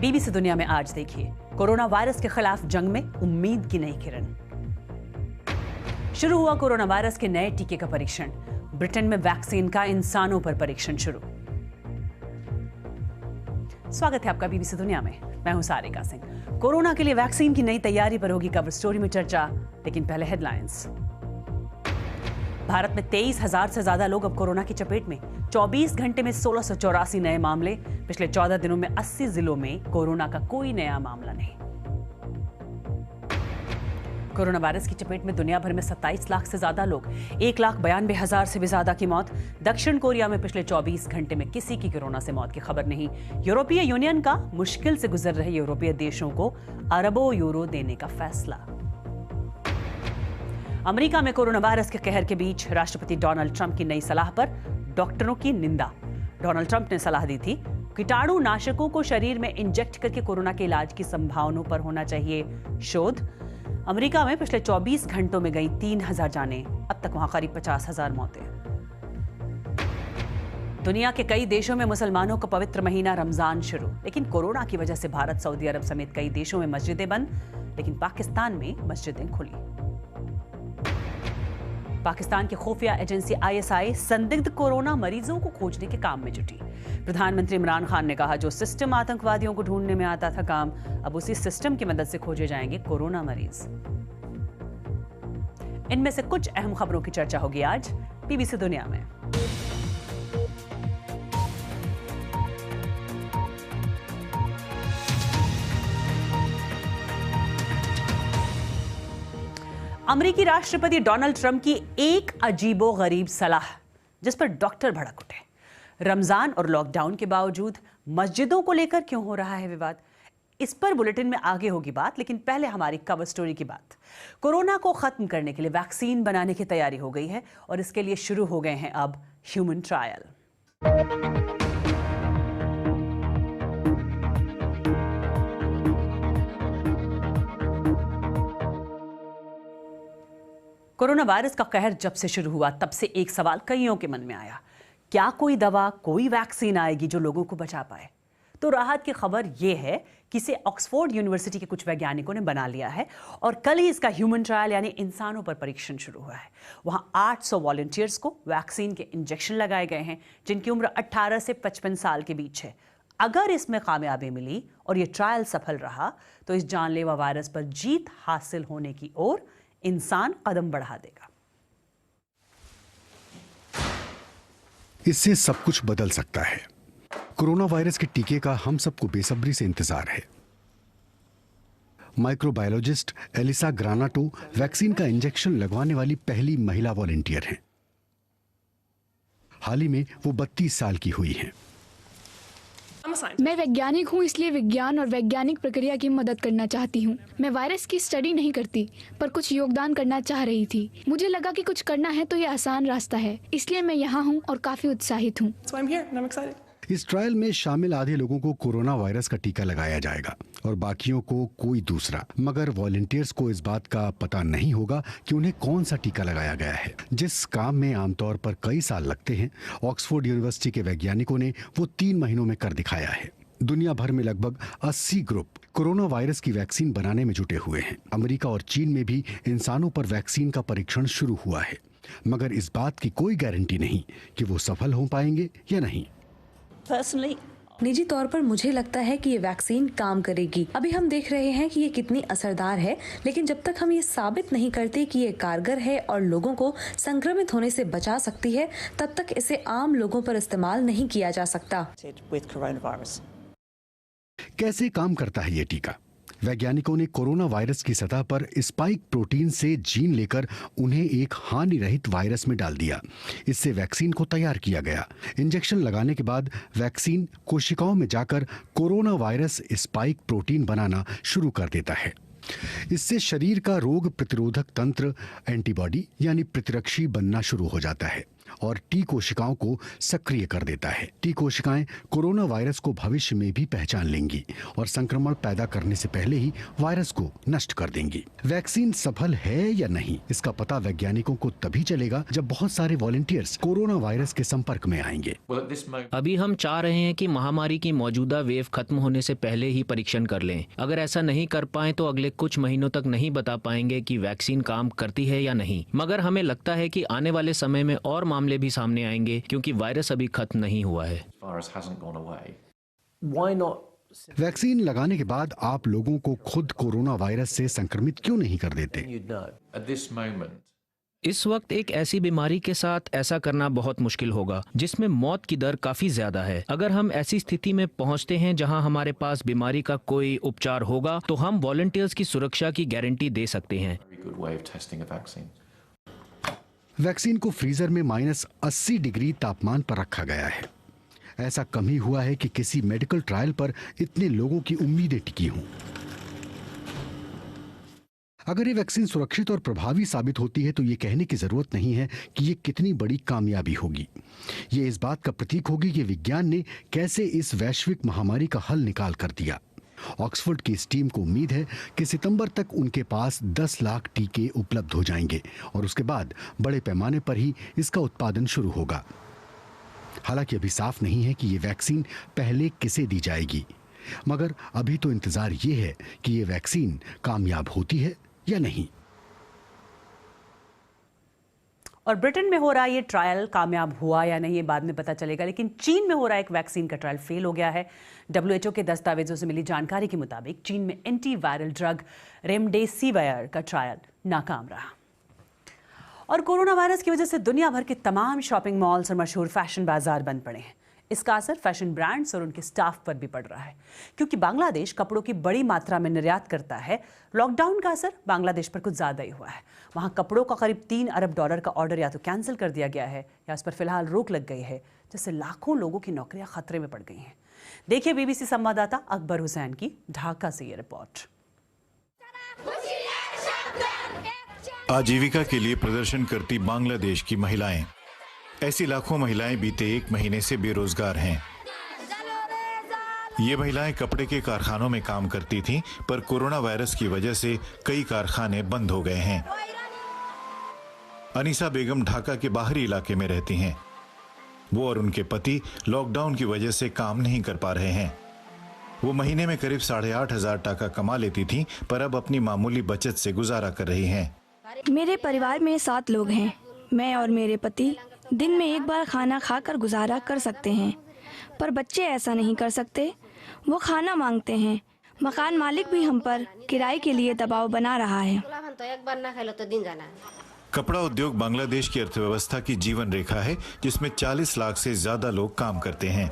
BBC दुनिया में आज देखिए, कोरोना वायरस के खिलाफ जंग में उम्मीद की नई किरण। शुरू हुआ कोरोना वायरस के नए टीके का परीक्षण। ब्रिटेन में वैक्सीन का इंसानों पर परीक्षण शुरू। स्वागत है आपका बीबीसी दुनिया में। मैं हूं सारिका सिंह। कोरोना के लिए वैक्सीन की नई तैयारी पर होगी कवर स्टोरी में चर्चा, लेकिन पहले हेडलाइंस। भारत में 23,000 से ज्यादा लोग अब कोरोना की चपेट में। 24 घंटे में 1684 नए मामले। पिछले 14 दिनों में 80 जिलों में कोरोना का कोई नया मामला नहीं। कोरोना वायरस की चपेट में दुनिया भर में 27 लाख से ज्यादा लोग। 1,92,000 से भी ज्यादा की मौत। दक्षिण कोरिया में पिछले 24 घंटे में किसी की कोरोना से मौत की खबर नहीं। यूरोपीय यूनियन का मुश्किल से गुजर रहे यूरोपीय देशों को अरबों यूरो देने का फैसला। अमेरिका में कोरोना वायरस के कहर के बीच राष्ट्रपति डोनाल्ड ट्रंप की नई सलाह पर डॉक्टरों की निंदा। डोनाल्ड ट्रंप ने सलाह दी थी, कीटाणु नाशकों को शरीर में इंजेक्ट करके कोरोना के इलाज की संभावनाओं पर होना चाहिए शोध। अमेरिका में पिछले 24 घंटों में गई 3,000 जानें। अब तक वहां करीब 50,000 मौतें। दुनिया के कई देशों में मुसलमानों का पवित्र महीना रमजान शुरू, लेकिन कोरोना की वजह से भारत, सऊदी अरब समेत कई देशों में मस्जिदें बंद, लेकिन पाकिस्तान में मस्जिदें खुली। पाकिस्तान की खुफिया एजेंसी ISI संदिग्ध कोरोना मरीजों को खोजने के काम में जुटी। प्रधानमंत्री इमरान खान ने कहा, जो सिस्टम आतंकवादियों को ढूंढने में आता था काम, अब उसी सिस्टम की मदद से खोजे जाएंगे कोरोना मरीज। इनमें से कुछ अहम खबरों की चर्चा होगी आज बीबीसी दुनिया में। अमेरिकी राष्ट्रपति डोनाल्ड ट्रंप की एक अजीबोगरीब सलाह, जिस पर डॉक्टर भड़क उठे। रमजान और लॉकडाउन के बावजूद मस्जिदों को लेकर क्यों हो रहा है विवाद, इस पर बुलेटिन में आगे होगी बात, लेकिन पहले हमारी कवर स्टोरी की बात। कोरोना को खत्म करने के लिए वैक्सीन बनाने की तैयारी हो गई है और इसके लिए शुरू हो गए हैं अब ह्यूमन ट्रायल। कोरोना वायरस का कहर जब से शुरू हुआ, तब से एक सवाल कईयों के मन में आया, क्या कोई दवा, कोई वैक्सीन आएगी जो लोगों को बचा पाए? तो राहत की खबर यह है कि इसे ऑक्सफोर्ड यूनिवर्सिटी के कुछ वैज्ञानिकों ने बना लिया है और कल ही इसका ह्यूमन ट्रायल यानी इंसानों पर परीक्षण शुरू हुआ है। वहां 800 वॉलंटियर्स को वैक्सीन के इंजेक्शन लगाए गए हैं, जिनकी उम्र 18 से 55 साल के बीच है। अगर इसमें कामयाबी मिली और यह ट्रायल सफल रहा, तो इस जानलेवा वायरस पर जीत हासिल होने की ओर इंसान कदम बढ़ा देगा। इससे सब कुछ बदल सकता है। कोरोना वायरस के टीके का हम सबको बेसब्री से इंतजार है। माइक्रोबायोलॉजिस्ट एलिसा ग्रानाटो वैक्सीन का इंजेक्शन लगवाने वाली पहली महिला वॉलंटियर हैं। हाल ही में वो 32 साल की हुई हैं। मैं वैज्ञानिक हूँ, इसलिए विज्ञान और वैज्ञानिक प्रक्रिया की मदद करना चाहती हूँ। मैं वायरस की स्टडी नहीं करती, पर कुछ योगदान करना चाह रही थी। मुझे लगा कि कुछ करना है तो ये आसान रास्ता है, इसलिए मैं यहाँ हूँ और काफी उत्साहित हूँ। इस ट्रायल में शामिल आधे लोगों को कोरोना वायरस का टीका लगाया जाएगा और बाकियों को कोई दूसरा। मगर वॉलंटियर्स को इस बात का पता नहीं होगा कि उन्हें कौन सा टीका लगाया गया है। जिस काम में आमतौर पर कई साल लगते हैं, ऑक्सफोर्ड यूनिवर्सिटी के वैज्ञानिकों ने वो 3 महीनों में कर दिखाया है। दुनिया भर में लगभग 80 ग्रुप कोरोना वायरस की वैक्सीन बनाने में जुटे हुए हैं। अमेरिका और चीन में भी इंसानों पर वैक्सीन का परीक्षण शुरू हुआ है, मगर इस बात की कोई गारंटी नहीं कि वो सफल हो पाएंगे या नहीं। निजी तौर पर मुझे लगता है कि ये वैक्सीन काम करेगी। अभी हम देख रहे हैं कि ये कितनी असरदार है, लेकिन जब तक हम ये साबित नहीं करते कि ये कारगर है और लोगों को संक्रमित होने से बचा सकती है, तब तक इसे आम लोगों पर इस्तेमाल नहीं किया जा सकता। कैसे काम करता है ये टीका? वैज्ञानिकों ने कोरोना वायरस की सतह पर स्पाइक प्रोटीन से जीन लेकर उन्हें एक हानि रहित वायरस में डाल दिया। इससे वैक्सीन को तैयार किया गया। इंजेक्शन लगाने के बाद वैक्सीन कोशिकाओं में जाकर कोरोना वायरस स्पाइक प्रोटीन बनाना शुरू कर देता है। इससे शरीर का रोग प्रतिरोधक तंत्र एंटीबॉडी यानी प्रतिरक्षी बनना शुरू हो जाता है और टी कोशिकाओं को सक्रिय कर देता है। टी कोशिकाएं कोरोना वायरस को भविष्य में भी पहचान लेंगी और संक्रमण पैदा करने से पहले ही वायरस को नष्ट कर देंगी। वैक्सीन सफल है या नहीं, इसका पता वैज्ञानिकों को तभी चलेगा जब बहुत सारे वॉलंटियर्स कोरोना वायरस के संपर्क में आएंगे। अभी हम चाह रहे हैं कि महामारी की मौजूदा वेव खत्म होने से पहले ही परीक्षण कर लें। अगर ऐसा नहीं कर पाए तो अगले कुछ महीनों तक नहीं बता पाएंगे कि वैक्सीन काम करती है या नहीं, मगर हमें लगता है कि आने वाले समय में और मामले भी सामने आएंगे क्योंकि वायरस अभी खत्म नहीं हुआ है। वैक्सीन लगाने के बाद आप लोगों को खुद कोरोना वायरस से संक्रमित क्यों नहीं कर देते? इस वक्त एक ऐसी बीमारी के साथ ऐसा करना बहुत मुश्किल होगा जिसमें मौत की दर काफी ज्यादा है। अगर हम ऐसी स्थिति में पहुंचते हैं जहां हमारे पास बीमारी का कोई उपचार होगा तो हम वॉलंटियर्स की सुरक्षा की गारंटी दे सकते हैं। वैक्सीन को फ्रीजर में -80 डिग्री तापमान पर रखा गया है। ऐसा कम ही हुआ है कि किसी मेडिकल ट्रायल पर इतने लोगों की उम्मीदें टिकी हों। अगर ये वैक्सीन सुरक्षित और प्रभावी साबित होती है तो ये कहने की जरूरत नहीं है कि ये कितनी बड़ी कामयाबी होगी। ये इस बात का प्रतीक होगी कि विज्ञान ने कैसे इस वैश्विक महामारी का हल निकाल कर दिया। ऑक्सफोर्ड की इस टीम को उम्मीद है कि सितंबर तक उनके पास 10 लाख टीके उपलब्ध हो जाएंगे और उसके बाद बड़े पैमाने पर ही इसका उत्पादन शुरू होगा। हालांकि अभी साफ नहीं है कि ये वैक्सीन पहले किसे दी जाएगी, मगर अभी तो इंतजार ये है कि ये वैक्सीन कामयाब होती है या नहीं। और ब्रिटेन में हो रहा ये ट्रायल कामयाब हुआ या नहीं ये बाद में पता चलेगा, लेकिन चीन में हो रहा एक वैक्सीन का ट्रायल फेल हो गया है। WHO के दस्तावेजों से मिली जानकारी के मुताबिक चीन में एंटी वायरल ड्रग रेमडेसिविर का ट्रायल नाकाम रहा। और कोरोना वायरस की वजह से दुनिया भर के तमाम शॉपिंग मॉल्स और मशहूर फैशन बाजार बंद पड़े हैं। इसका असर फैशन ब्रांड्स और उनके स्टाफ पर भी पड़ रहा है, क्योंकि बांग्लादेश कपड़ों की बड़ी मात्रा में निर्यात करता है। लॉकडाउन का असर बांग्लादेश पर कुछ ज्यादा ही हुआ है। वहां कपड़ों का करीब $3 अरब का ऑर्डर या तो कैंसिल कर दिया गया है या इस पर फिलहाल रोक लग गई है, जिससे लाखों लोगों की नौकरियां खतरे में पड़ गई हैं। देखिए BBC संवाददाता अकबर हुसैन की ढाका से ये रिपोर्ट। आजीविका के लिए प्रदर्शन करती बांग्लादेश की महिलाएं। ऐसी लाखों महिलाएं बीते 1 महीने से बेरोजगार हैं। ये महिलाएं कपड़े के कारखानों में काम करती थीं, पर कोरोना वायरस की वजह से कई कारखाने बंद हो गए हैं। अनीसा बेगम ढाका के बाहरी इलाके में रहती हैं। वो और उनके पति लॉकडाउन की वजह से काम नहीं कर पा रहे हैं। वो महीने में करीब 8,500 टाका कमा लेती थीं, पर अब अपनी मामूली बचत से गुजारा कर रही हैं। मेरे परिवार में 7 लोग हैं। मैं और मेरे पति दिन में एक बार खाना खाकर गुजारा कर सकते हैं, पर बच्चे ऐसा नहीं कर सकते। वो खाना मांगते हैं। मकान मालिक भी हम पर किराए के लिए दबाव बना रहा है। कपड़ा उद्योग बांग्लादेश की अर्थव्यवस्था की जीवन रेखा है, जिसमें 40 लाख से ज्यादा लोग काम करते हैं।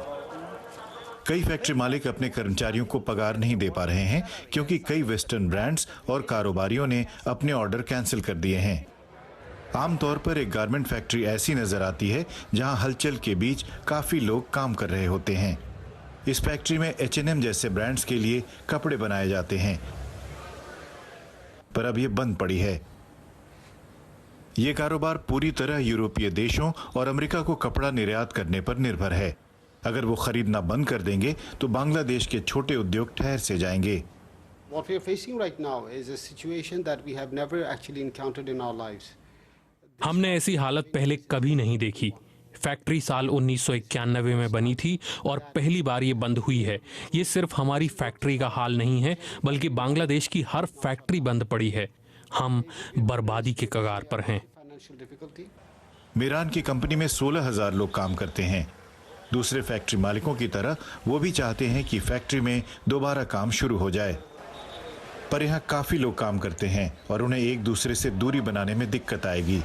कई फैक्ट्री मालिक अपने कर्मचारियों को पगार नहीं दे पा रहे हैं, क्योंकि कई वेस्टर्न ब्रांड्स और कारोबारियों ने अपने ऑर्डर कैंसिल कर दिए हैं। आमतौर पर एक गारमेंट फैक्ट्री ऐसी नजर आती है जहां हलचल के बीच काफी लोग काम कर रहे होते हैं। इस फैक्ट्री में H&M जैसे ब्रांड्स के लिए कपड़े बनाए जाते हैं, पर अब ये बंद पड़ी है। ये कारोबार पूरी तरह यूरोपीय देशों और अमेरिका को कपड़ा निर्यात करने पर निर्भर है। अगर वो खरीदना बंद कर देंगे तो बांग्लादेश के छोटे उद्योग ठहर से जाएंगे। What we are facing right now is a situation that we have never actually encountered in our lives. हमने ऐसी हालत पहले कभी नहीं देखी। फैक्ट्री साल 1991 में बनी थी और पहली बार ये बंद हुई है। ये सिर्फ हमारी फैक्ट्री का हाल नहीं है, बल्कि बांग्लादेश की हर फैक्ट्री बंद पड़ी है। हम बर्बादी के कगार पर हैं। मीरान की कंपनी में 16,000 लोग काम करते हैं। दूसरे फैक्ट्री मालिकों की तरह वो भी चाहते हैं कि फैक्ट्री में दोबारा काम शुरू हो जाए, पर यहाँ काफी लोग काम करते हैं और उन्हें एक दूसरे से दूरी बनाने में दिक्कत आएगी।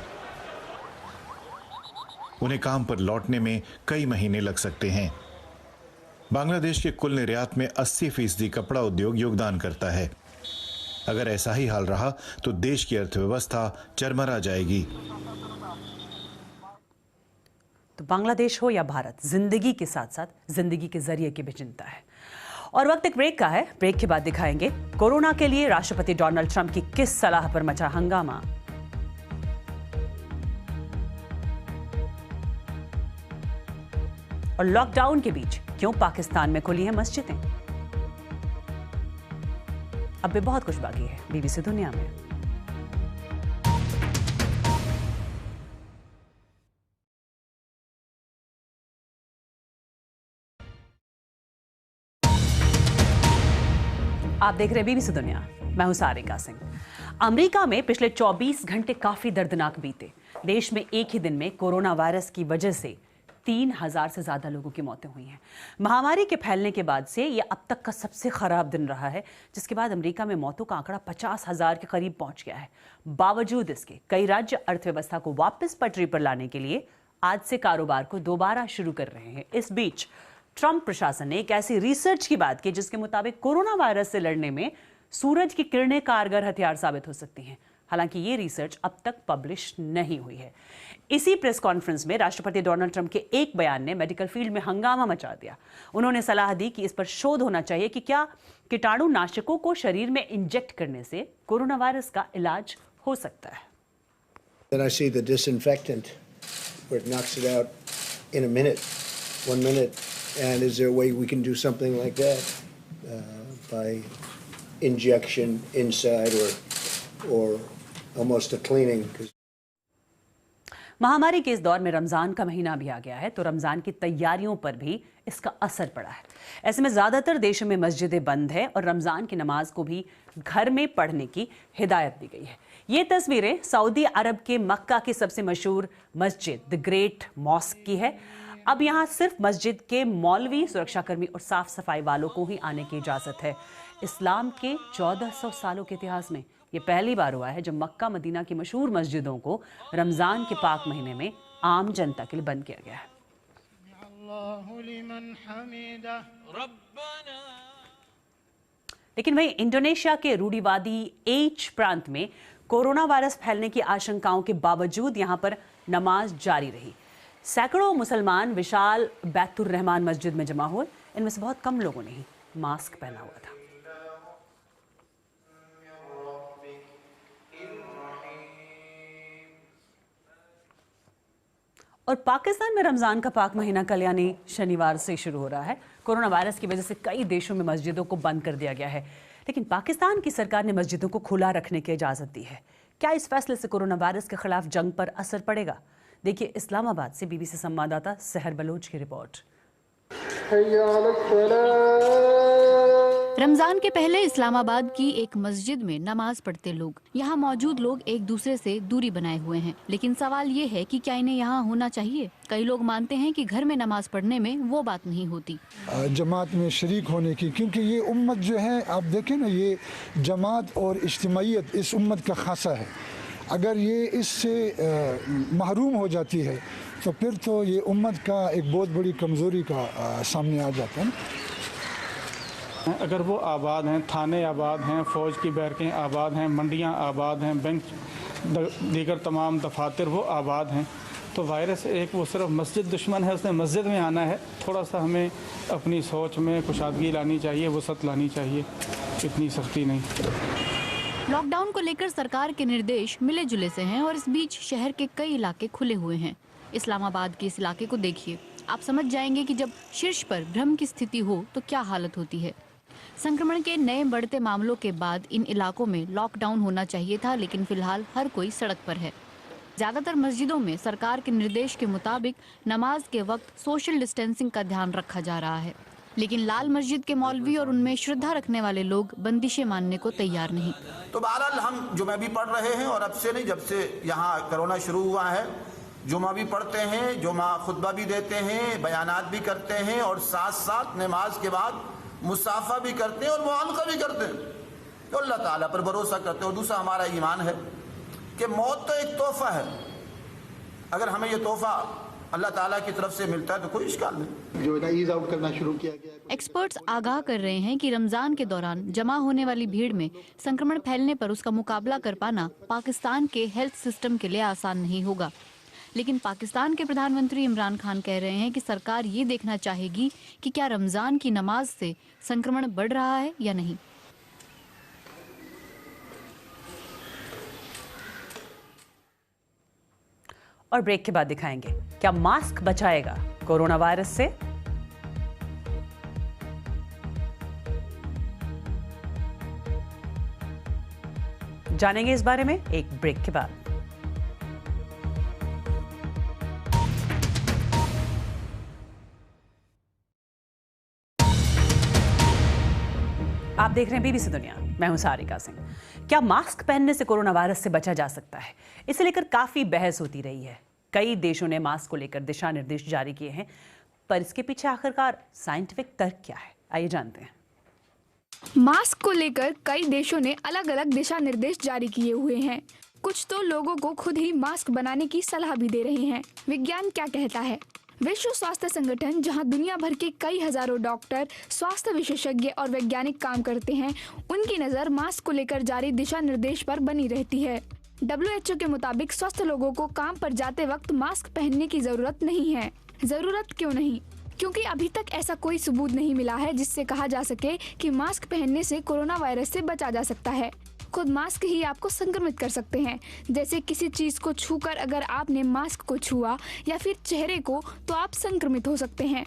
उन्हें काम पर लौटने में कई महीने लग सकते हैं। बांग्लादेश के कुल निर्यात में 80% कपड़ा उद्योग योगदान करता है। अगर ऐसा ही हाल रहा तो देश की अर्थव्यवस्था चरमरा जाएगी। तो बांग्लादेश हो या भारत, जिंदगी के साथ साथ जिंदगी के जरिए की भी चिंता है। और वक्त एक ब्रेक का है। ब्रेक के बाद दिखाएंगे कोरोना के लिए राष्ट्रपति डोनाल्ड ट्रंप की किस सलाह पर मचा हंगामा। और लॉकडाउन के बीच क्यों पाकिस्तान में खुली हैं मस्जिदें? अब भी बहुत कुछ बाकी है बीबीसी दुनिया में। आप देख रहे हैं बीबीसी दुनिया, मैं हूं सारिका सिंह। अमेरिका में पिछले 24 घंटे काफी दर्दनाक बीते। देश में एक ही दिन में कोरोना वायरस की वजह से 3000 से ज्यादा लोगों की मौतें हुई हैं। महामारी के फैलने के बाद से यह अब तक का सबसे खराब दिन रहा है, जिसके बाद अमेरिका में मौतों का आंकड़ा 50,000 के करीब पहुंच गया है। बावजूद इसके कई राज्य अर्थव्यवस्था को वापस पटरी पर लाने के लिए आज से कारोबार को दोबारा शुरू कर रहे हैं। इस बीच ट्रंप प्रशासन ने एक ऐसी रिसर्च की बात की जिसके मुताबिक कोरोना वायरस से लड़ने में सूरज की किरणें कारगर हथियार साबित हो सकती हैं। हालांकि ये रिसर्च अब तक पब्लिश नहीं हुई है। इसी प्रेस कॉन्फ्रेंस में राष्ट्रपति डोनाल्ड ट्रंप के एक बयान ने मेडिकल फील्ड में हंगामा मचा दिया। उन्होंने सलाह दी कि इस पर शोध होना चाहिए कि क्या कीटाणुनाशकों को शरीर में इंजेक्ट करने से कोरोना वायरस का इलाज हो सकता है। Then I see the disinfectant where it knocks it out in a minute, 1 minute. And is there a way we can do something like that by injection inside or almost a cleaning? महामारी के इस दौर में रमजान का महीना भी आ गया है, तो रमजान की तैयारियों पर भी इसका असर पड़ा है। ऐसे में ज्यादातर देशों में मस्जिदें बंद है और रमजान की नमाज को भी घर में पढ़ने की हिदायत दी गई है। ये तस्वीरें सऊदी अरब के मक्का की सबसे मशहूर मस्जिद द ग्रेट मॉस्क की है। अब यहाँ सिर्फ मस्जिद के मौलवी, सुरक्षाकर्मी और साफ सफाई वालों को ही आने की इजाजत है। इस्लाम के 1400 सालों के इतिहास में ये पहली बार हुआ है जब मक्का मदीना की मशहूर मस्जिदों को रमजान के पाक महीने में आम जनता के लिए बंद किया गया है। लेकिन वहीं इंडोनेशिया के रूढ़िवादी एच प्रांत में कोरोना वायरस फैलने की आशंकाओं के बावजूद यहां पर नमाज जारी रही। सैकड़ों मुसलमान विशाल बैतुर रहमान मस्जिद में जमा हुए। इनमें से बहुत कम लोगों ने ही मास्क पहना हुआ था। और पाकिस्तान में रमजान का पाक महीना कल यानी शनिवार से शुरू हो रहा है। कोरोना वायरस की वजह से कई देशों में मस्जिदों को बंद कर दिया गया है, लेकिन पाकिस्तान की सरकार ने मस्जिदों को खुला रखने की इजाजत दी है। क्या इस फैसले से कोरोना वायरस के खिलाफ जंग पर असर पड़ेगा? देखिए इस्लामाबाद से बीबीसी संवाददाता सहर बलोच की रिपोर्ट। रमजान के पहले इस्लामाबाद की एक मस्जिद में नमाज पढ़ते लोग, यहाँ मौजूद लोग एक दूसरे से दूरी बनाए हुए हैं। लेकिन सवाल ये है कि क्या इन्हें यहाँ होना चाहिए? कई लोग मानते हैं कि घर में नमाज पढ़ने में वो बात नहीं होती। जमात में शरीक होने की, क्योंकि ये उम्मत जो है, आप देखें ना, ये जमात और इज्तिमाइयत इस उम्मत का खासा है। अगर ये इससे महरूम हो जाती है तो फिर तो ये उम्मत का एक बहुत बड़ी कमज़ोरी का सामने आ जाता है। अगर वो आबाद हैं, थाने आबाद हैं, फ़ौज की बैरकें आबाद हैं, मंडियां आबाद हैं, बैंक दीगर तमाम दफातर वो आबाद हैं, तो वायरस एक वो सिर्फ मस्जिद दुश्मन है, उसने मस्जिद में आना है। थोड़ा सा हमें अपनी सोच में कुशादगी लानी चाहिए, वसअत लानी चाहिए, इतनी सख्ती नहीं। लॉकडाउन को लेकर सरकार के निर्देश मिले जुले से हैं और इस बीच शहर के कई इलाके खुले हुए हैं। इस्लामाबाद के इस इलाके को देखिए, आप समझ जाएंगे कि जब शीर्ष पर भ्रम की स्थिति हो तो क्या हालत होती है। संक्रमण के नए बढ़ते मामलों के बाद इन इलाकों में लॉकडाउन होना चाहिए था, लेकिन फिलहाल हर कोई सड़क पर है। ज्यादातर मस्जिदों में सरकार के निर्देश के मुताबिक नमाज के वक्त सोशल डिस्टेंसिंग का ध्यान रखा जा रहा है, लेकिन लाल मस्जिद के मौलवी और उनमें श्रद्धा रखने वाले लोग बंदिशें मानने को तैयार नहीं। तो बहरहाल हम जुमा भी पढ़ रहे हैं और अब से नहीं, जब से यहाँ कोरोना शुरू हुआ है जुमा भी पढ़ते हैं, जुमा खुतबा भी देते हैं, बयानात भी करते हैं और साथ साथ नमाज के बाद मुसाफा भी करते हैं और मुआनका भी करते हैं। तो अल्लाह ताला पर भरोसा करते हैं। और दूसरा हमारा ईमान है कि मौत तो एक तोहफा है, अगर हमें ये तोहफा अल्लाह ताला की तरफ से मिलता है तो कोई इश्काल नहीं। जो है ईज आउट करना शुरू किया गया है। एक्सपर्ट्स आगाह कर रहे हैं कि रमजान के दौरान जमा होने वाली भीड़ में संक्रमण फैलने पर उसका मुकाबला कर पाना पाकिस्तान के हेल्थ सिस्टम के लिए आसान नहीं होगा। लेकिन पाकिस्तान के प्रधानमंत्री इमरान खान कह रहे हैं कि सरकार ये देखना चाहेगी कि क्या रमजान की नमाज से संक्रमण बढ़ रहा है या नहीं। और ब्रेक के बाद दिखाएंगे क्या मास्क बचाएगा कोरोना वायरस से। जानेंगे इस बारे में एक ब्रेक के बाद। आप देख रहे हैं बीबीसी दुनिया, मैं हूं सारिका सिंह। क्या मास्क पहनने से कोरोना वायरस से बचा जा सकता है? इसे लेकर काफी बहस होती रही है। कई देशों ने मास्क को लेकर दिशा निर्देश जारी किए हैं, पर इसके पीछे आखिरकार साइंटिफिक तर्क क्या है, आइए जानते हैं। मास्क को लेकर कई देशों ने अलग अलग दिशा निर्देश जारी किए हुए हैं। कुछ तो लोगों को खुद ही मास्क बनाने की सलाह भी दे रहे हैं। विज्ञान क्या कहता है? विश्व स्वास्थ्य संगठन, जहां दुनिया भर के कई हजारों डॉक्टर, स्वास्थ्य विशेषज्ञ और वैज्ञानिक काम करते हैं, उनकी नजर मास्क को लेकर जारी दिशा निर्देश पर बनी रहती है। WHO के मुताबिक स्वस्थ लोगों को काम पर जाते वक्त मास्क पहनने की जरूरत नहीं है। जरूरत क्यों नहीं? क्योंकि अभी तक ऐसा कोई सबूत नहीं मिला है जिससे कहा जा सके कि मास्क पहनने से कोरोना वायरस से बचा जा सकता है। खुद मास्क ही आपको संक्रमित कर सकते हैं। जैसे किसी चीज को छूकर अगर आपने मास्क को छुआ या फिर चेहरे को, तो आप संक्रमित हो सकते हैं।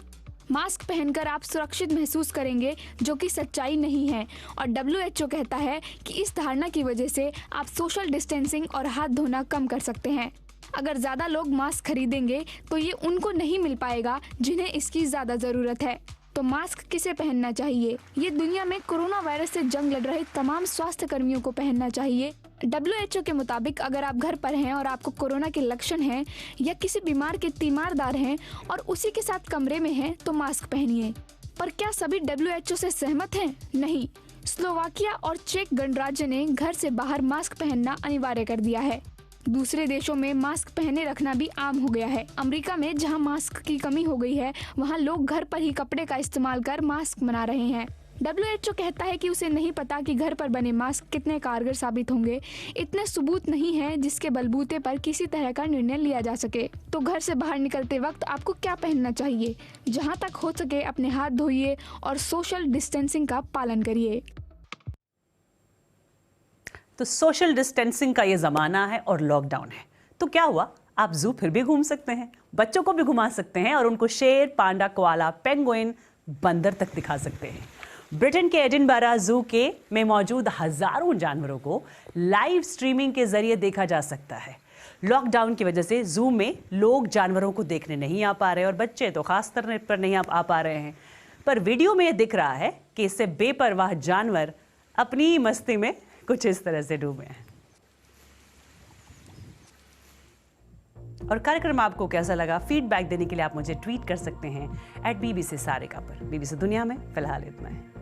मास्क पहनकर आप सुरक्षित महसूस करेंगे, जो कि सच्चाई नहीं है। और WHO कहता है कि इस धारणा की वजह से आप सोशल डिस्टेंसिंग और हाथ धोना कम कर सकते हैं। अगर ज्यादा लोग मास्क खरीदेंगे तो ये उनको नहीं मिल पाएगा जिन्हें इसकी ज्यादा जरूरत है। तो मास्क किसे पहनना चाहिए? ये दुनिया में कोरोना वायरस से जंग लड़ रहे तमाम स्वास्थ्य कर्मियों को पहनना चाहिए। WHO के मुताबिक अगर आप घर पर हैं और आपको कोरोना के लक्षण हैं या किसी बीमार के तीमारदार हैं और उसी के साथ कमरे में हैं, तो मास्क पहनिए। पर क्या सभी WHO से सहमत हैं? नहीं। स्लोवाकिया और चेक गणराज्य ने घर से बाहर मास्क पहनना अनिवार्य कर दिया है। दूसरे देशों में मास्क पहने रखना भी आम हो गया है। अमेरिका में जहां मास्क की कमी हो गई है, वहां लोग घर पर ही कपड़े का इस्तेमाल कर मास्क बना रहे हैं। WHO कहता है कि उसे नहीं पता कि घर पर बने मास्क कितने कारगर साबित होंगे। इतने सबूत नहीं है जिसके बलबूते पर किसी तरह का निर्णय लिया जा सके। तो घर से बाहर निकलते वक्त आपको क्या पहनना चाहिए? जहां तक हो सके अपने हाथ धोइए और सोशल डिस्टेंसिंग का पालन करिए। तो सोशल डिस्टेंसिंग का ये ज़माना है और लॉकडाउन है, तो क्या हुआ? आप जू फिर भी घूम सकते हैं, बच्चों को भी घुमा सकते हैं और उनको शेर, पांडा, कोआला, पेंगुइन, बंदर तक दिखा सकते हैं। ब्रिटेन के एडिनबरा जू के में मौजूद हजारों जानवरों को लाइव स्ट्रीमिंग के जरिए देखा जा सकता है। लॉकडाउन की वजह से जू में लोग जानवरों को देखने नहीं आ पा रहे और बच्चे तो खास तौर पर नहीं आ पा रहे हैं। पर वीडियो में ये दिख रहा है कि इससे बेपरवाह जानवर अपनी मस्ती में कुछ इस तरह से डूबे हैं। और कार्यक्रम आपको कैसा लगा? फीडबैक देने के लिए आप मुझे ट्वीट कर सकते हैं @BBC सारिका पर। बीबीसी दुनिया में फिलहाल इतना है।